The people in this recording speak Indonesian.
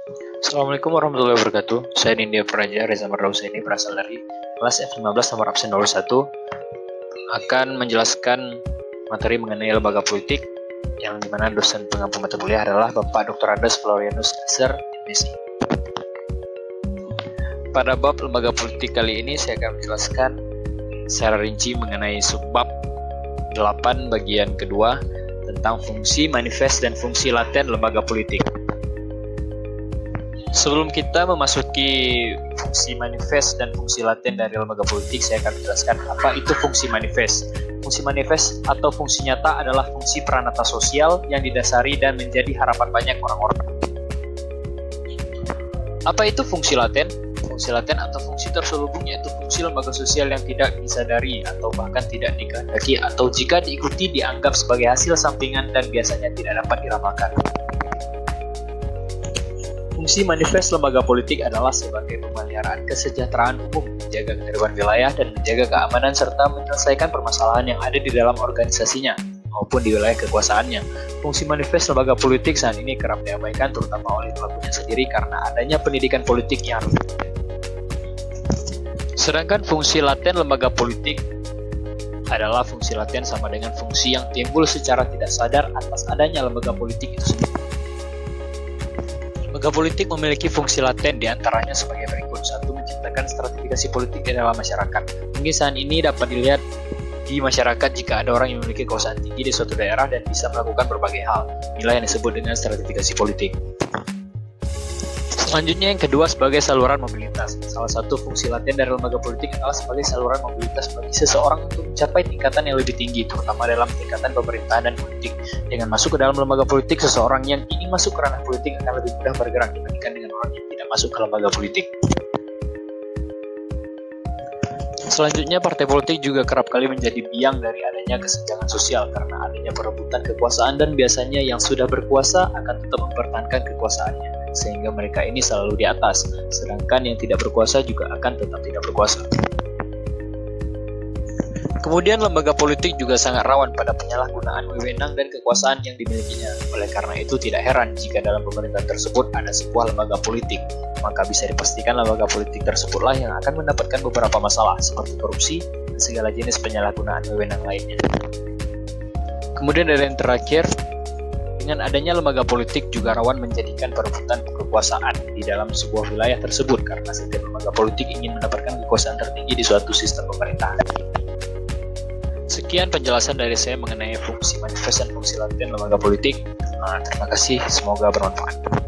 Assalamualaikum warahmatullahi wabarakatuh. Saya Nindya Praja Reza Mardausa ini berasal dari kelas F15 nomor absen 01, akan menjelaskan materi mengenai lembaga politik yang dimana dosen pengampu mata kuliah adalah Bapak Dr. Andes Florianus Nasser, MSI. Pada bab lembaga politik kali ini saya akan menjelaskan secara rinci mengenai subbab 8 bagian kedua tentang fungsi manifest dan fungsi laten lembaga politik. Sebelum kita memasuki fungsi manifest dan fungsi laten dari lembaga politik, saya akan menjelaskan apa itu fungsi manifest. Fungsi manifest atau fungsi nyata adalah fungsi peranata sosial yang didasari dan menjadi harapan banyak orang-orang. Apa itu fungsi laten? Fungsi laten atau fungsi terselubung yaitu fungsi lembaga sosial yang tidak disadari atau bahkan tidak dikehendaki atau jika diikuti dianggap sebagai hasil sampingan dan biasanya tidak dapat diramalkan. Fungsi manifest lembaga politik adalah sebagai pemeliharaan kesejahteraan umum, menjaga ketertiban wilayah, dan menjaga keamanan serta menyelesaikan permasalahan yang ada di dalam organisasinya maupun di wilayah kekuasaannya. Fungsi manifest lembaga politik saat ini kerap diabaikan terutama oleh pelakunya sendiri karena adanya pendidikan politik yang sedangkan fungsi laten lembaga politik adalah fungsi laten sama dengan fungsi yang timbul secara tidak sadar atas adanya lembaga politik itu sendiri. Lembaga politik memiliki fungsi laten diantaranya sebagai berikut. 1. Menciptakan stratifikasi politik di dalam masyarakat. Mungkin saat ini dapat dilihat di masyarakat jika ada orang yang memiliki kekuasaan tinggi di suatu daerah dan bisa melakukan berbagai hal. Inilah yang disebut dengan stratifikasi politik. Selanjutnya yang kedua sebagai saluran mobilitas. Salah satu fungsi laten dari lembaga politik adalah sebagai saluran mobilitas bagi seseorang untuk mencapai tingkatan yang lebih tinggi, terutama dalam tingkatan pemerintahan dan politik. Dengan masuk ke dalam lembaga politik, seseorang yang ingin masuk ke ranah politik akan lebih mudah bergerak dibandingkan dengan orang yang tidak masuk ke lembaga politik. Selanjutnya, partai politik juga kerap kali menjadi biang dari adanya kesenjangan sosial karena adanya perebutan kekuasaan dan biasanya yang sudah berkuasa akan tetap mempertahankan kekuasaannya sehingga mereka ini selalu di atas, sedangkan yang tidak berkuasa juga akan tetap tidak berkuasa. Kemudian lembaga politik juga sangat rawan pada penyalahgunaan wewenang dan kekuasaan yang dimilikinya. Oleh karena itu tidak heran jika dalam pemerintahan tersebut ada sebuah lembaga politik, maka bisa dipastikan lembaga politik tersebutlah yang akan mendapatkan beberapa masalah seperti korupsi dan segala jenis penyalahgunaan wewenang lainnya. Kemudian dari yang terakhir, dengan adanya lembaga politik juga rawan menjadikan perebutan kekuasaan di dalam sebuah wilayah tersebut karena setiap lembaga politik ingin mendapatkan kekuasaan tertinggi di suatu sistem pemerintahan. Sekian penjelasan dari saya mengenai fungsi manifest dan fungsi laten lembaga politik. Terima kasih, semoga bermanfaat.